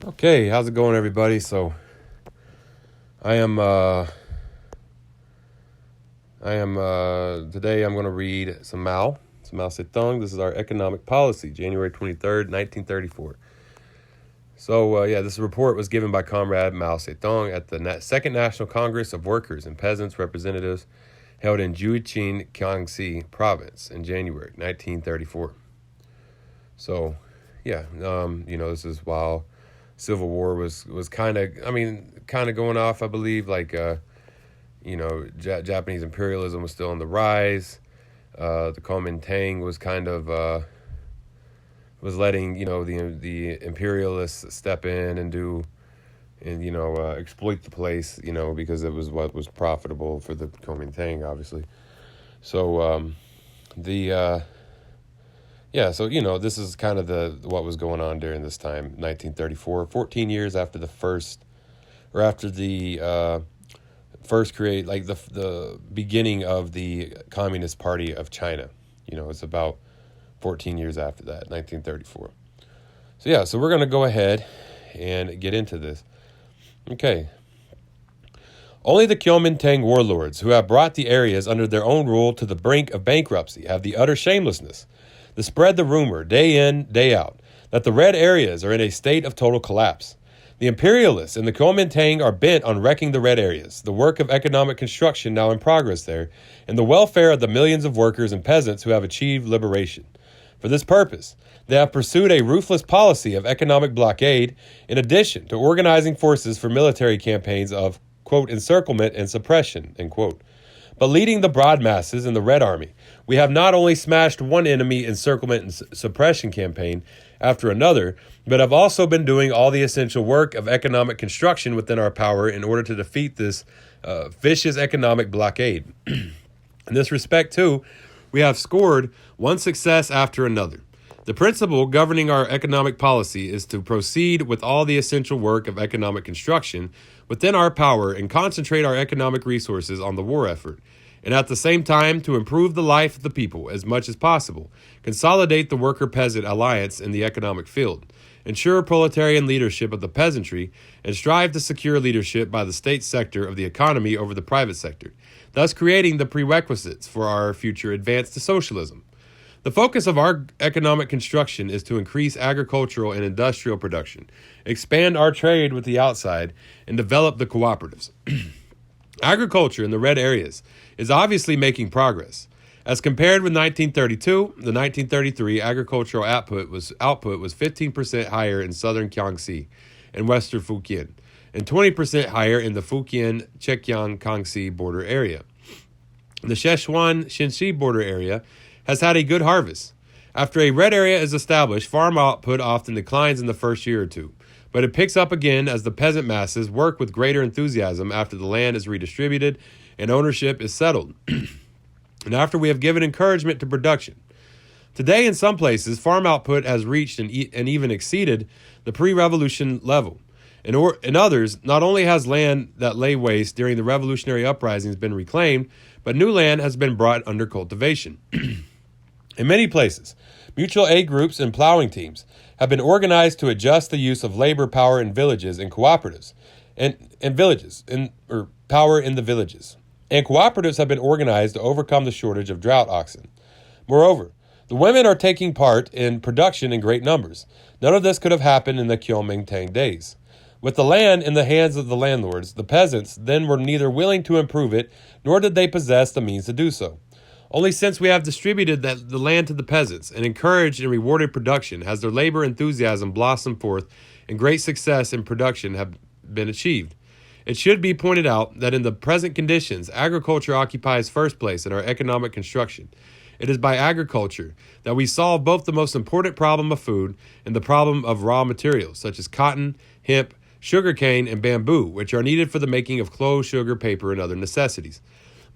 Okay, how's it going, everybody? So, I am, uh, today I'm going to read some Mao Zedong. This is our economic policy, January 23rd, 1934. So, this report was given by Comrade Mao Zedong at the Second National Congress of Workers and Peasants Representatives held in Jiuqing, Jiangxi Province in January 1934. So, this is while Civil War was kind of going off, I believe. Japanese imperialism was still on the rise. The Kuomintang was was letting the imperialists step in and exploit the place, because it was what was profitable for the Kuomintang, obviously. So this is kind of what was going on during this time, 1934, 14 years after the first the beginning of the Communist Party of China. It's about 14 years after that, 1934. So we're going to go ahead and get into this. Okay. Only the Kuomintang warlords who have brought the areas under their own rule to the brink of bankruptcy have the utter shamelessness to spread the rumor, day in, day out, that the red areas are in a state of total collapse. The imperialists and the Kuomintang are bent on wrecking the red areas, the work of economic construction now in progress there, and the welfare of the millions of workers and peasants who have achieved liberation. For this purpose, they have pursued a ruthless policy of economic blockade, in addition to organizing forces for military campaigns of, quote, encirclement and suppression, end quote. But leading the broad masses in the Red Army, we have not only smashed one enemy encirclement and suppression campaign after another, but have also been doing all the essential work of economic construction within our power in order to defeat this vicious economic blockade. In this respect, too, we have scored one success after another. The principle governing our economic policy is to proceed with all the essential work of economic construction within our power and concentrate our economic resources on the war effort, and at the same time to improve the life of the people as much as possible, consolidate the worker-peasant alliance in the economic field, ensure proletarian leadership of the peasantry, and strive to secure leadership by the state sector of the economy over the private sector, thus creating the prerequisites for our future advance to socialism. The focus of our economic construction is to increase agricultural and industrial production, expand our trade with the outside, and develop the cooperatives. Agriculture in the red areas is obviously making progress. As compared with 1932, the 1933 agricultural output was 15% higher in southern Jiangxi and western Fujian, and 20% higher in the Fujian-Zhejiang-Kangxi border area. The Sichuan-Shanxi border area has had a good harvest. After a red area is established, farm output often declines in the first year or two, but it picks up again as the peasant masses work with greater enthusiasm after the land is redistributed and ownership is settled, and after we have given encouragement to production. Today, in some places, farm output has reached and even exceeded the pre-revolution level. In others, not only has land that lay waste during the revolutionary uprisings been reclaimed, but new land has been brought under cultivation. In many places, mutual aid groups and plowing teams have been organized to adjust the use of labor power in villages and cooperatives, power in the villages. And cooperatives have been organized to overcome the shortage of drought oxen. Moreover, the women are taking part in production in great numbers. None of this could have happened in the Kuomintang days. With the land in the hands of the landlords, the peasants then were neither willing to improve it, nor did they possess the means to do so. Only since we have distributed the land to the peasants and encouraged and rewarded production has their labor enthusiasm blossomed forth and great success in production have been achieved. It should be pointed out that in the present conditions, agriculture occupies first place in our economic construction. It is by agriculture that we solve both the most important problem of food and the problem of raw materials, such as cotton, hemp, sugarcane, and bamboo, which are needed for the making of clothes, sugar, paper, and other necessities.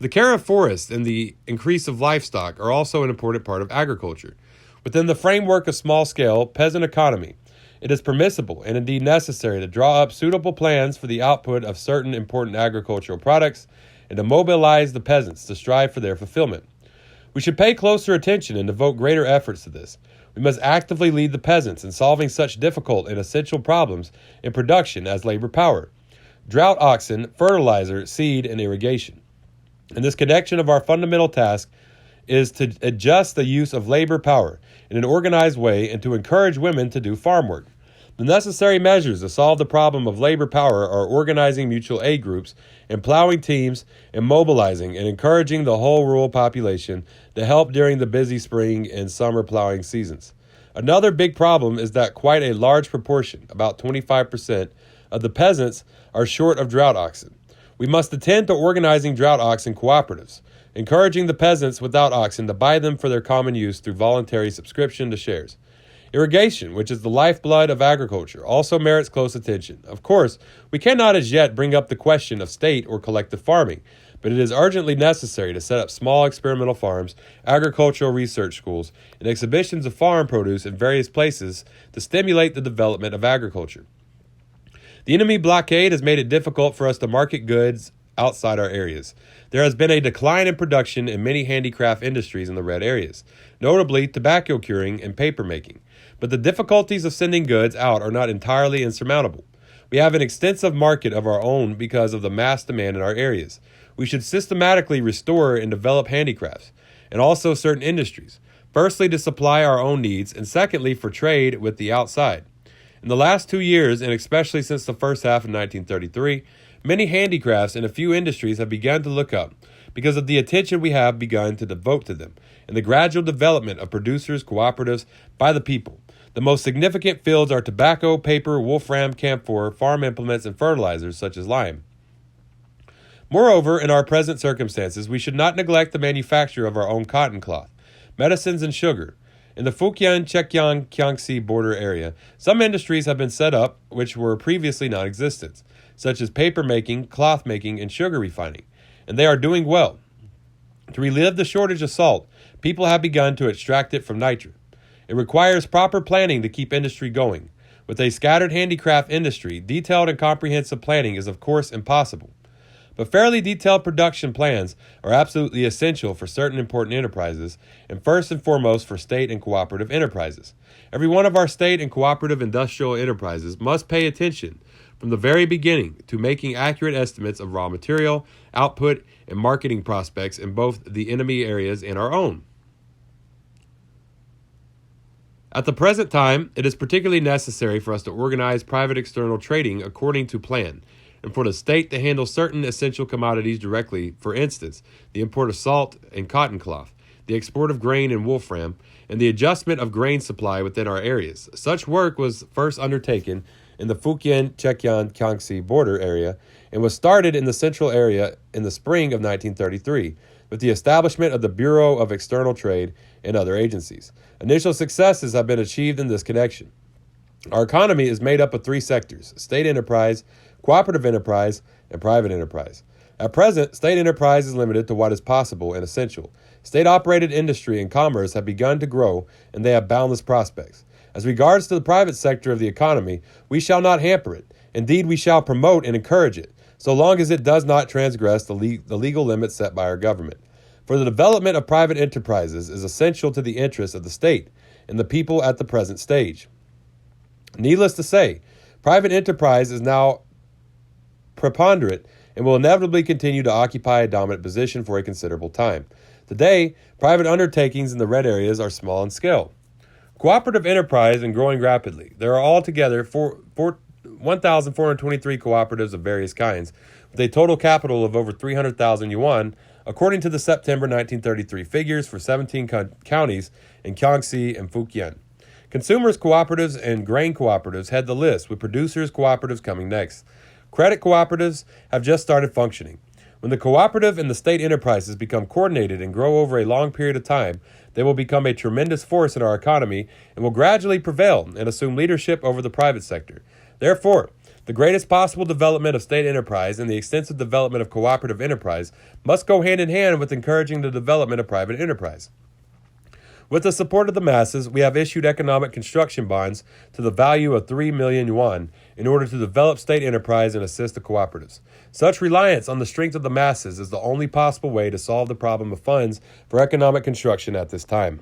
The care of forests and the increase of livestock are also an important part of agriculture. Within the framework of small-scale peasant economy, it is permissible and indeed necessary to draw up suitable plans for the output of certain important agricultural products and to mobilize the peasants to strive for their fulfillment. We should pay closer attention and devote greater efforts to this. We must actively lead the peasants in solving such difficult and essential problems in production as labor power, drought oxen, fertilizer, seed, and irrigation. And this connection of our fundamental task is to adjust the use of labor power in an organized way and to encourage women to do farm work. The necessary measures to solve the problem of labor power are organizing mutual aid groups and plowing teams and mobilizing and encouraging the whole rural population to help during the busy spring and summer plowing seasons. Another big problem is that quite a large proportion, about 25%, of the peasants are short of drought oxen. We must attend to organizing drought oxen cooperatives, encouraging the peasants without oxen to buy them for their common use through voluntary subscription to shares. Irrigation, which is the lifeblood of agriculture, also merits close attention. Of course, we cannot as yet bring up the question of state or collective farming, but it is urgently necessary to set up small experimental farms, agricultural research schools, and exhibitions of farm produce in various places to stimulate the development of agriculture. The enemy blockade has made it difficult for us to market goods outside our areas. There has been a decline in production in many handicraft industries in the red areas, notably tobacco curing and paper making. But the difficulties of sending goods out are not entirely insurmountable. We have an extensive market of our own because of the mass demand in our areas. We should systematically restore and develop handicrafts, and also certain industries, firstly to supply our own needs, and secondly for trade with the outside. In the last 2 years, and especially since the first half of 1933, many handicrafts and a few industries have begun to look up because of the attention we have begun to devote to them and the gradual development of producers' cooperatives by the people. The most significant fields are tobacco, paper, wolfram, camphor, farm implements, and fertilizers such as lime. Moreover, in our present circumstances, we should not neglect the manufacture of our own cotton cloth, medicines, and sugar. In the Fujian-Zhejiang-Jiangxi border area, some industries have been set up which were previously non-existent, such as paper making, cloth making, and sugar refining, and they are doing well. To relieve the shortage of salt, people have begun to extract it from nitre. It requires proper planning to keep industry going. With a scattered handicraft industry, detailed and comprehensive planning is of course impossible. But fairly detailed production plans are absolutely essential for certain important enterprises, and first and foremost for state and cooperative enterprises. Every one of our state and cooperative industrial enterprises must pay attention from the very beginning to making accurate estimates of raw material, output, and marketing prospects in both the enemy areas and our own. At the present time, it is particularly necessary for us to organize private external trading according to plan, and for the state to handle certain essential commodities directly, for instance, the import of salt and cotton cloth, the export of grain and wolfram, and the adjustment of grain supply within our areas. Such work was first undertaken in the Fujian-Zhejiang-Jiangxi border area and was started in the central area in the spring of 1933 with the establishment of the Bureau of External Trade and other agencies. Initial successes have been achieved in this connection. Our economy is made up of 3 sectors: state enterprise, cooperative enterprise, and private enterprise. At present, state enterprise is limited to what is possible and essential. State-operated industry and commerce have begun to grow, and they have boundless prospects. As regards to the private sector of the economy, we shall not hamper it. Indeed, we shall promote and encourage it, so long as it does not transgress the legal limits set by our government. For the development of private enterprises is essential to the interests of the state and the people at the present stage. Needless to say, private enterprise is now preponderant and will inevitably continue to occupy a dominant position for a considerable time. Today, private undertakings in the red areas are small in scale. Cooperative enterprise is growing rapidly. There are altogether 1,423 cooperatives of various kinds, with a total capital of over 300,000 yuan, according to the September 1933 figures for 17 counties in Jiangxi and Fujian. Consumers cooperatives and grain cooperatives head the list, with producers cooperatives coming next. Credit cooperatives have just started functioning. When the cooperative and the state enterprises become coordinated and grow over a long period of time, they will become a tremendous force in our economy and will gradually prevail and assume leadership over the private sector. Therefore, the greatest possible development of state enterprise and the extensive development of cooperative enterprise must go hand in hand with encouraging the development of private enterprise. With the support of the masses, we have issued economic construction bonds to the value of 3 million yuan in order to develop state enterprise and assist the cooperatives. Such reliance on the strength of the masses is the only possible way to solve the problem of funds for economic construction at this time.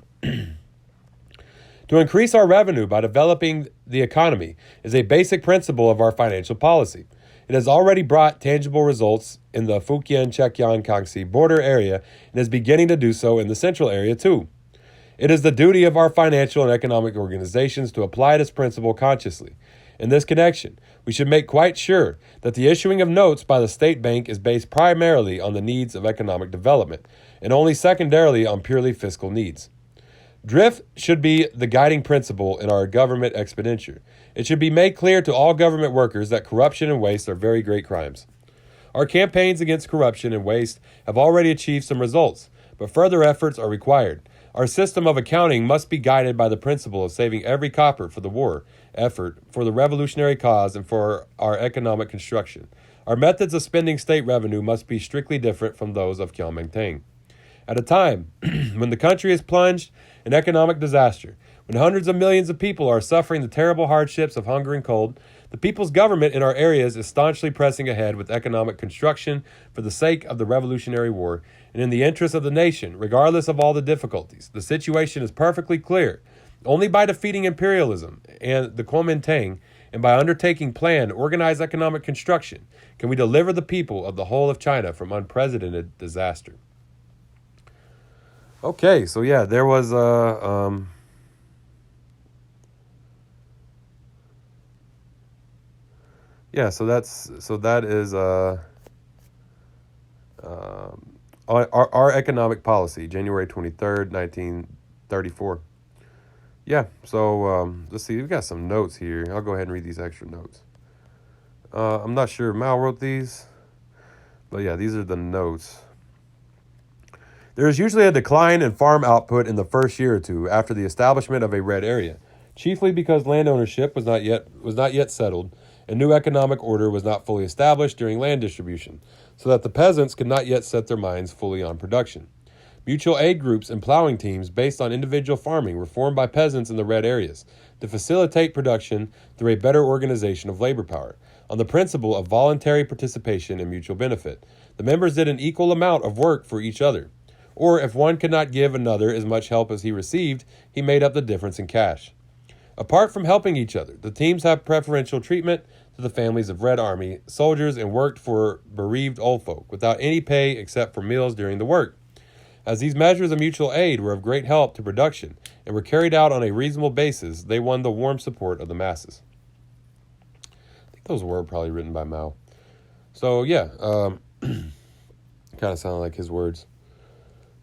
To increase our revenue by developing the economy is a basic principle of our financial policy. It has already brought tangible results in the Fujian-Chekiang-Kangxi border area and is beginning to do so in the central area too. It is the duty of our financial and economic organizations to apply this principle consciously. In this connection, we should make quite sure that the issuing of notes by the state bank is based primarily on the needs of economic development and only secondarily on purely fiscal needs. Drift should be the guiding principle in our government expenditure. It should be made clear to all government workers that corruption and waste are very great crimes. Our campaigns against corruption and waste have already achieved some results, but further efforts are required. Our system of accounting must be guided by the principle of saving every copper for the war effort, for the revolutionary cause, and for our economic construction. Our methods of spending state revenue must be strictly different from those of Kuomintang. At a time when the country is plunged in economic disaster, when hundreds of millions of people are suffering the terrible hardships of hunger and cold, the people's government in our areas is staunchly pressing ahead with economic construction for the sake of the Revolutionary War and in the interest of the nation, regardless of all the difficulties. The situation is perfectly clear. Only by defeating imperialism and the Kuomintang and by undertaking planned, organized economic construction can we deliver the people of the whole of China from unprecedented disaster. Okay, so yeah, there was that is our economic policy, January 23rd, 1934. Yeah, so let's see, we've got some notes here. I'll go ahead and read these extra notes. I'm not sure if Mao wrote these, but yeah, these are the notes. There is usually a decline in farm output in the first year or two after the establishment of a red area, chiefly because land ownership was not yet settled, and new economic order was not fully established during land distribution, so that the peasants could not yet set their minds fully on production. Mutual aid groups and plowing teams based on individual farming were formed by peasants in the red areas to facilitate production through a better organization of labor power, on the principle of voluntary participation and mutual benefit. The members did an equal amount of work for each other, or if one could not give another as much help as he received, he made up the difference in cash. Apart from helping each other, the teams have preferential treatment to the families of Red Army soldiers and worked for bereaved old folk without any pay except for meals during the work. As these measures of mutual aid were of great help to production and were carried out on a reasonable basis, they won the warm support of the masses. I think those were probably written by Mao. So yeah, kind of sound like his words.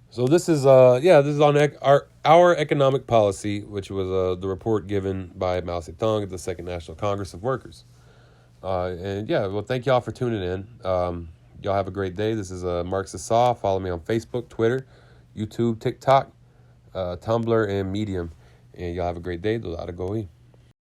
So this is on our economic policy, which was the report given by Mao Zedong at the Second National Congress of Workers. And yeah, well, thank y'all for tuning in. Y'all have a great day. This is Marxist Saw. Follow me on Facebook, Twitter, YouTube, TikTok, Tumblr, and Medium. And y'all have a great day. Do a lot of go.